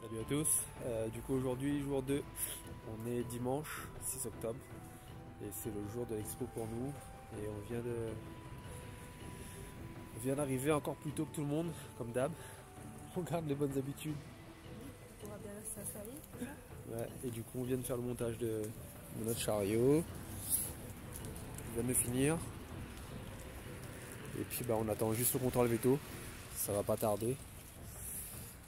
Salut à tous, du coup aujourd'hui jour 2, on est dimanche 6 octobre et c'est le jour de l'expo pour nous et on vient d'arriver encore plus tôt que tout le monde comme d'hab, on garde les bonnes habitudes. On va bien s'installer. Ouais, et du coup on vient de faire le montage de notre chariot, on vient de finir et puis on attend juste le contrôle veto, ça va pas tarder.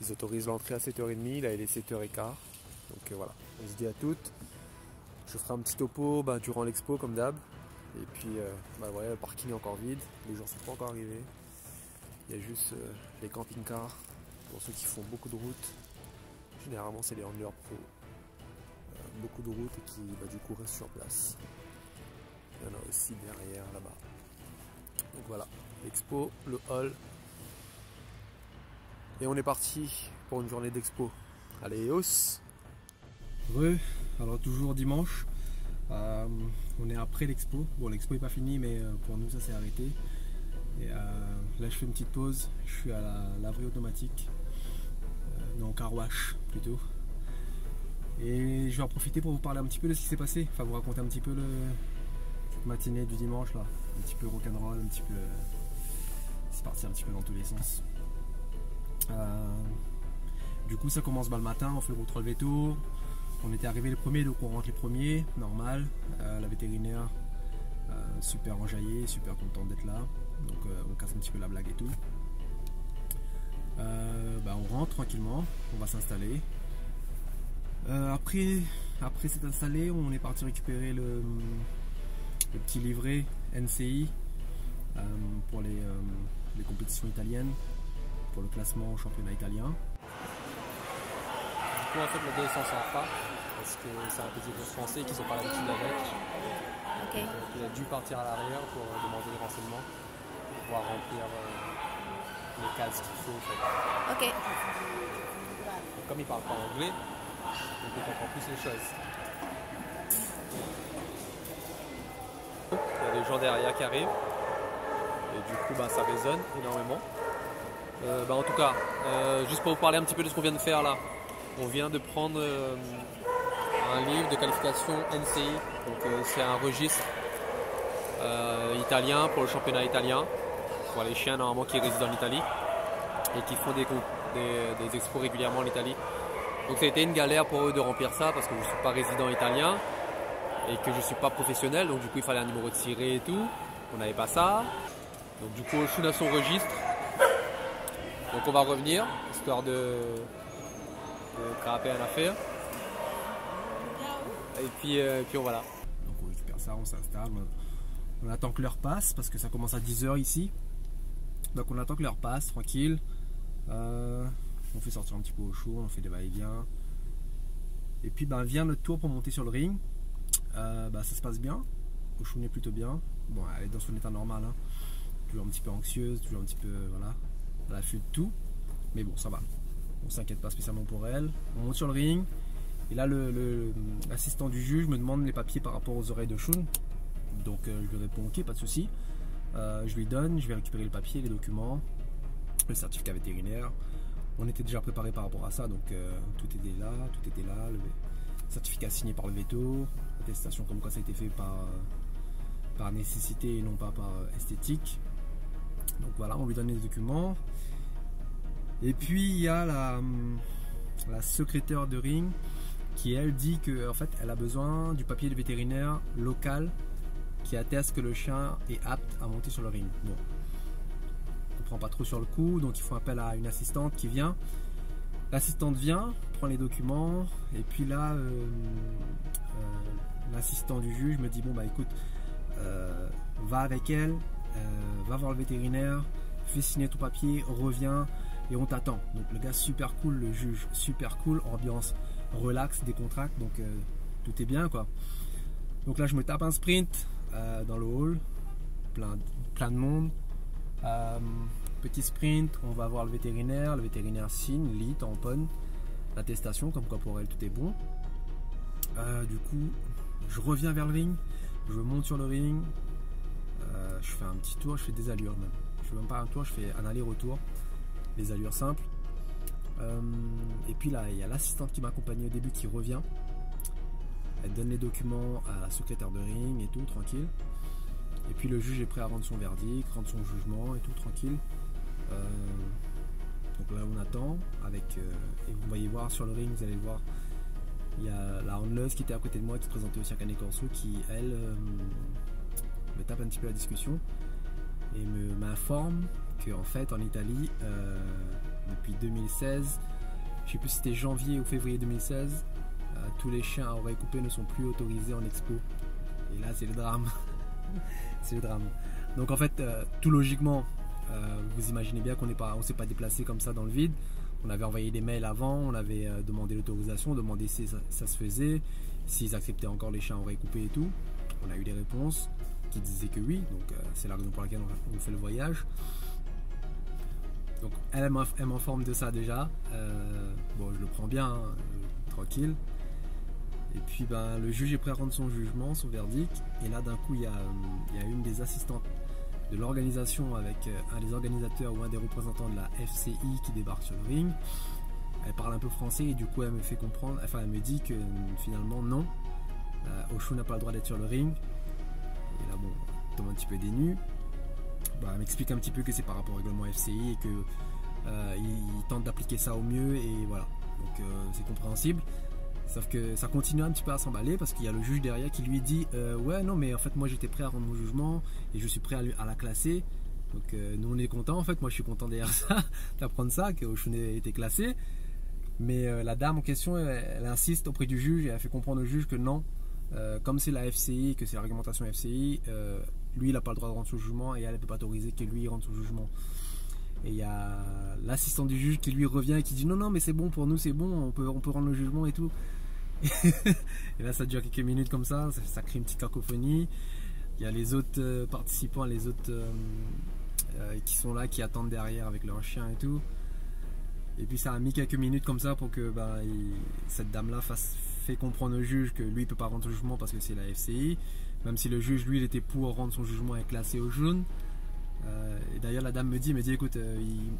Ils autorisent l'entrée à 7h30, là il est 7h15. Donc voilà, on se dit à toutes. Je ferai un petit topo durant l'expo comme d'hab. Et puis voilà, le parking est encore vide, les gens ne sont pas encore arrivés. Il y a juste les camping-cars pour ceux qui font beaucoup de routes. Généralement c'est les handlers pro. Beaucoup de routes et qui du coup restent sur place. Il y en a aussi derrière là-bas. Donc voilà, l'expo, le hall. Et on est parti pour une journée d'expo. Allez, hausse. Alors toujours dimanche. On est après l'expo. Bon, l'expo n'est pas finie, mais pour nous ça s'est arrêté. Et là je fais une petite pause. Je suis à la laverie automatique. Non, car wash plutôt. Et je vais en profiter pour vous parler un petit peu de ce qui s'est passé. Enfin, vous raconter un petit peu cette matinée du dimanche là. Un petit peu rock'n'roll, un petit peu. C'est parti un petit peu dans tous les sens. Du coup ça commence le matin, on fait le contrôle veto, on était arrivé les premiers donc on rentre les premiers, normal, la vétérinaire super enjaillée, super contente d'être là, donc on casse un petit peu la blague et tout. On rentre tranquillement, on va s'installer. Après s'être installé, on est parti récupérer le petit livret NCI pour les compétitions italiennes, pour le classement au championnat italien. Du coup en fait le DS s'en sort pas parce que c'est un petit groupe français qui sont pas l'habitude avec. Okay. Donc il a dû partir à l'arrière pour demander des renseignements, pour pouvoir remplir les cases qu'il faut en fait. Ok. Donc, comme il parle pas anglais, donc il comprend plus les choses. Il y a des gens derrière qui arrivent et du coup ça résonne énormément. En tout cas, juste pour vous parler un petit peu de ce qu'on vient de faire là, on vient de prendre un livre de qualification NCI, donc c'est un registre italien pour le championnat italien, pour les chiens normalement qui résident en Italie et qui font des expos régulièrement en Italie. Donc ça a été une galère pour eux de remplir ça parce que je ne suis pas résident italien et que je ne suis pas professionnel, donc du coup il fallait un numéro de tiré et tout, on n'avait pas ça, donc du coup Oshun a son registre. Donc on va revenir, histoire de craper une affaire. Et puis voilà. Donc on récupère ça, on s'installe, on attend que l'heure passe parce que ça commence à 10h ici. Donc on attend que l'heure passe, tranquille. On fait sortir un petit peu au chaud, on fait des va-et-vient. Et puis vient notre tour pour monter sur le ring. Ça se passe bien, Oshun est plutôt bien. Bon, elle est dans son état normal, hein. Toujours un petit peu anxieuse, toujours un petit peu voilà. Elle a fait de tout, mais bon ça va, on s'inquiète pas spécialement pour elle. On monte sur le ring et là l'assistant du juge me demande les papiers par rapport aux oreilles de Oshun, donc je lui réponds ok, pas de souci. Je lui donne, je vais récupérer le papier, les documents, le certificat vétérinaire. On était déjà préparé par rapport à ça, donc tout était là, le certificat signé par le veto, attestation comme quoi ça a été fait par nécessité et non pas par esthétique. Donc voilà, on lui donne les documents. Et puis il y a la secrétaire de ring qui elle dit que en fait elle a besoin du papier de vétérinaire local qui atteste que le chien est apte à monter sur le ring. Bon, on comprend pas trop sur le coup, donc ils font appel à une assistante qui vient. L'assistante vient, prend les documents et puis là l'assistant du juge me dit bon écoute, va avec elle. Va voir le vétérinaire, fais signer ton papier, reviens et on t'attend. Donc le gars super cool, le juge super cool, ambiance relax, décontracte, donc tout est bien quoi. Donc là je me tape un sprint dans le hall, plein de monde. Petit sprint, on va voir le vétérinaire signe, lit, tamponne, l'attestation comme quoi pour elle tout est bon. Du coup je reviens vers le ring, je monte sur le ring. Je fais un petit tour, je fais des allures même. Je fais même pas un tour, je fais un aller-retour, les allures simples. Et puis là, il y a l'assistante qui m'accompagnait au début qui revient. Elle donne les documents à la secrétaire de ring et tout, tranquille. Et puis le juge est prêt à rendre son verdict, rendre son jugement et tout, tranquille. Donc là on attend avec et vous voyez voir sur le ring, vous allez le voir, il y a la handleuse qui était à côté de moi qui se présentait aussi à Cane Corso qui elle me tape un petit peu la discussion et m'informe qu'en fait en Italie depuis 2016, je sais plus si c'était janvier ou février 2016, tous les chiens à oreilles coupées ne sont plus autorisés en expo. Et là c'est le drame. C'est le drame. Donc en fait tout logiquement vous imaginez bien qu'on ne s'est pas déplacé comme ça dans le vide. On avait envoyé des mails avant, on avait demandé l'autorisation, demandé si ça se faisait, s'ils acceptaient encore les chiens à oreilles coupées et tout. On a eu des réponses qui disaient que oui, donc c'est la raison pour laquelle on fait le voyage. Donc elle m'informe de ça déjà. Bon, je le prends bien, hein, tranquille. Et puis le juge est prêt à rendre son jugement, son verdict. Et là d'un coup il y a une des assistantes de l'organisation avec un des organisateurs ou un des représentants de la FCI qui débarque sur le ring. Elle parle un peu français et du coup elle me fait comprendre, enfin elle me dit que finalement non, Osho n'a pas le droit d'être sur le ring. Et là bon, elle tombe un petit peu dénue. Elle m'explique un petit peu que c'est par rapport au règlement FCI et que il tente d'appliquer ça au mieux et voilà. Donc c'est compréhensible. Sauf que ça continue un petit peu à s'emballer parce qu'il y a le juge derrière qui lui dit ouais non mais en fait moi j'étais prêt à rendre mon jugement et je suis prêt à la classer. Donc nous on est content en fait, moi je suis content derrière ça, d'apprendre ça, que Oshun était classé. Mais la dame en question elle insiste auprès du juge et elle fait comprendre au juge que non, comme c'est la FCI, que c'est la réglementation FCI, lui il n'a pas le droit de rendre son jugement et elle ne peut pas autoriser que lui rende son jugement. Et il y a l'assistant du juge qui lui revient et qui dit non mais c'est bon pour nous, c'est bon, on peut rendre le jugement et tout. Et là ça dure quelques minutes comme ça crée une petite cacophonie. Il y a les autres participants, les autres qui sont là, qui attendent derrière avec leur chien et tout. Et puis ça a mis quelques minutes comme ça pour que cette dame là fait comprendre au juge que lui il peut pas rendre son jugement parce que c'est la FCI, même si le juge lui il était pour rendre son jugement et classer au jaune. Et d'ailleurs la dame me dit écoute,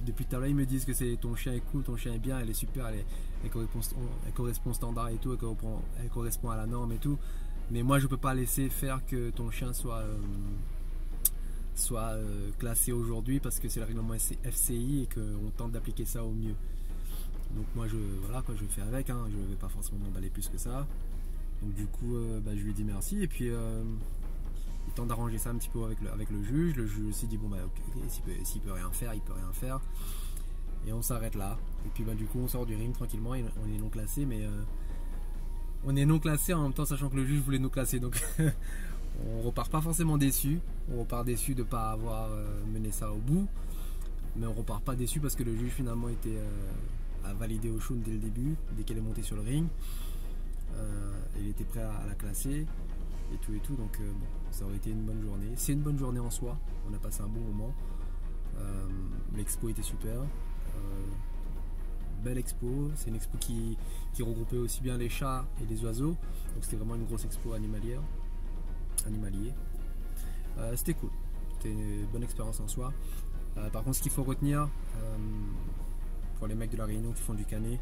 depuis tout à l'heure ils me disent que ton chien est cool, ton chien est bien, elle est super, elle correspond au standard et tout, elle correspond à la norme et tout, mais moi je peux pas laisser faire que ton chien soit classé aujourd'hui parce que c'est le règlement FCI et qu'on tente d'appliquer ça au mieux. Donc moi je fais avec, hein, je vais pas forcément m'emballer plus que ça. Donc du coup je lui dis merci et puis il tente d'arranger ça un petit peu avec le juge. Le juge aussi dit bon ok, s'il peut rien faire, il peut rien faire. Et on s'arrête là. Et puis du coup on sort du ring tranquillement et on est non classé, mais on est non classé en même temps sachant que le juge voulait nous classer. Donc on repart pas forcément déçu. On repart déçu de ne pas avoir mené ça au bout. Mais on repart pas déçu parce que le juge finalement a validé Oshun dès le début, dès qu'elle est montée sur le ring. Il était prêt à la classer. Et tout, donc ça aurait été une bonne journée. C'est une bonne journée en soi, on a passé un bon moment. L'expo était super, belle expo. C'est une expo qui regroupait aussi bien les chats et les oiseaux, donc c'était vraiment une grosse expo animalier. C'était cool, c'était une bonne expérience en soi. Par contre ce qu'il faut retenir pour les mecs de la Réunion qui font du canet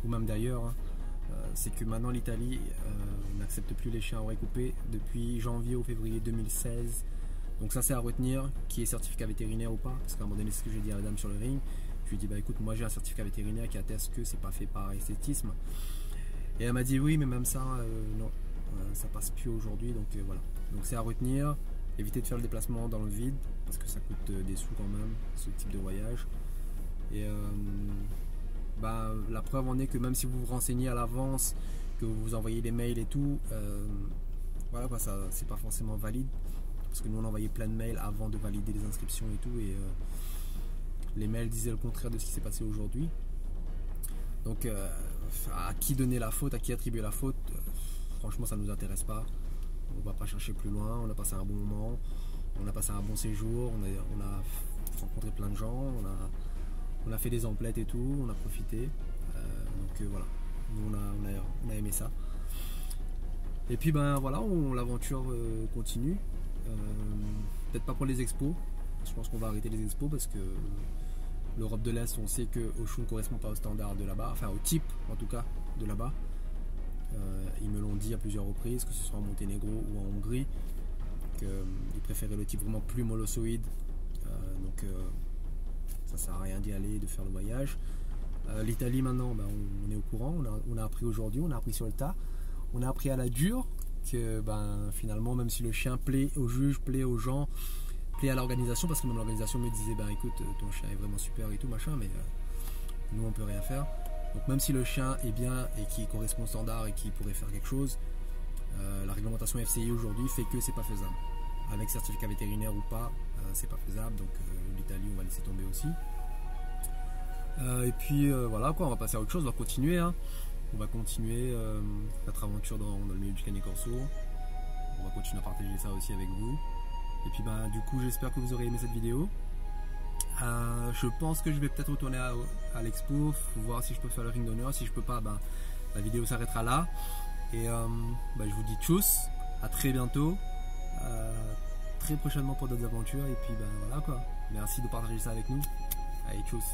ou même d'ailleurs, c'est que maintenant l'Italie n'accepte plus les chiens à oreilles coupées depuis janvier ou février 2016. Donc ça c'est à retenir, qui est certificat vétérinaire ou pas, parce qu'à un moment donné c'est ce que j'ai dit à la dame sur le ring. Je lui ai dit écoute, moi j'ai un certificat vétérinaire qui atteste que c'est pas fait par esthétisme. Et elle m'a dit oui mais même ça non, ça passe plus aujourd'hui, donc voilà. Donc c'est à retenir, éviter de faire le déplacement dans le vide parce que ça coûte des sous quand même ce type de voyage. Et la preuve en est que même si vous vous renseignez à l'avance, que vous envoyez des mails et tout, voilà quoi, ça c'est pas forcément valide parce que nous on envoyait plein de mails avant de valider les inscriptions et tout, et les mails disaient le contraire de ce qui s'est passé aujourd'hui. Donc à qui donner la faute, à qui attribuer la faute, franchement ça nous intéresse pas, on va pas chercher plus loin. On a passé un bon moment, on a passé un bon séjour, on a rencontré plein de gens, on a fait des emplettes et tout, on a profité, donc voilà, nous on a aimé ça. Et puis voilà, l'aventure continue, peut-être pas pour les expos, je pense qu'on va arrêter les expos parce que L'Europe de l'Est, on sait que Oshun ne correspond pas au standard de là-bas, enfin au type en tout cas de là-bas. Ils me l'ont dit à plusieurs reprises, que ce soit en Monténégro ou en Hongrie, qu'ils préféraient le type vraiment plus molossoïde. Donc ça sert à rien d'y aller, de faire le voyage. L'Italie maintenant, on est au courant, on a appris aujourd'hui, on a appris sur le tas, on a appris à la dure que finalement, même si le chien plaît au juge, plaît aux gens, plaît à l'organisation, parce que même l'organisation me disait écoute, ton chien est vraiment super et tout machin, mais nous on peut rien faire. Donc même si le chien est bien et qui correspond au standard et qui pourrait faire quelque chose, la réglementation FCI aujourd'hui fait que c'est pas faisable. Avec certificat vétérinaire ou pas, c'est pas faisable. Donc l'Italie, on va laisser tomber aussi. Et puis voilà quoi, on va passer à autre chose, on va continuer. On va continuer notre aventure dans le milieu du Cane Corso. On va continuer à partager ça aussi avec vous. Et puis du coup, j'espère que vous aurez aimé cette vidéo. Je pense que je vais peut-être retourner à l'expo, voir si je peux faire le ring d'honneur. Si je peux pas, la vidéo s'arrêtera là. Et je vous dis tchuss, à très bientôt, très prochainement pour d'autres aventures. Et puis voilà quoi. Merci de partager ça avec nous. Allez, tchuss.